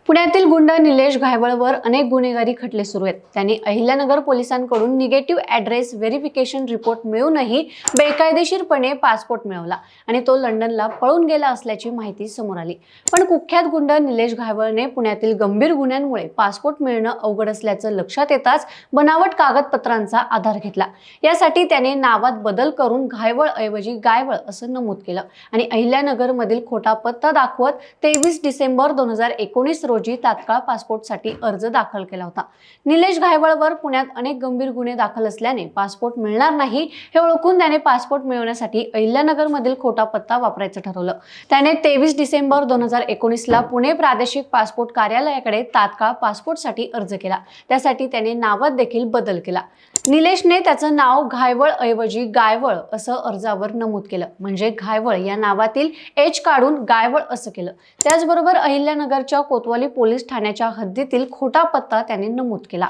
पुण्यातील गुंड निलेश घायवळवर अनेक गुन्हेगारी खटले सुरू आहेत। त्यांनी अहिल्यानगर पोलिसांकडून निगेटिव्ह ॲड्रेस व्हेरिफिकेशन रिपोर्ट मिळूनही बेकायदेशीरपणे पासपोर्ट मिळवला आणि तो लंडनला पळून गेला असल्याची माहिती समोर आली। पण कुख्यात गुंड निलेश घायवळने पुण्यातील गंभीर गुन्ह्यांमुळे पासपोर्ट मिळणं अवघड असल्याचं लक्षात येताच बनावट कागदपत्रांचा आधार घेतला। यासाठी त्याने नावात बदल करून घायवळ ऐवजी गायवळ असं नमूद केलं आणि अहिल्यानगरमधील खोटा पत्ता दाखवत 23 डिसेंबर 2019 रोजी तात्काळ पासपोर्टसाठी अर्ज दाखल केला होता। निलेश घायवळवर पुण्यात अनेक गंभीर गुन्हे दाखल असल्याने पासपोर्ट मिळणार नाही हे ओळखून त्याने पासपोर्ट मिळवण्यासाठी अहिल्यानगरमधील खोटा पत्ता वापरायचं ठरवलं। त्याने 23 डिसेंबर 2019 ला पुणे प्रादेशिक पासपोर्ट कार्यालयाकडे तात्काळ पासपोर्टसाठी अर्ज केला। त्यासाठी त्याने नावात देखील बदल केला। निलेशने त्याचं नाव घायवळ ऐवजी गायवळ असं अर्जावर नमूद केलं, म्हणजे घायवळ या नावातील एच काढून गायवळ असं केलं। त्याचबरोबर अहिल्यानगरच्या कोतवाली पोलीस ठाण्याच्या हद्दीतील खोटा पत्ता त्याने नमूद केला।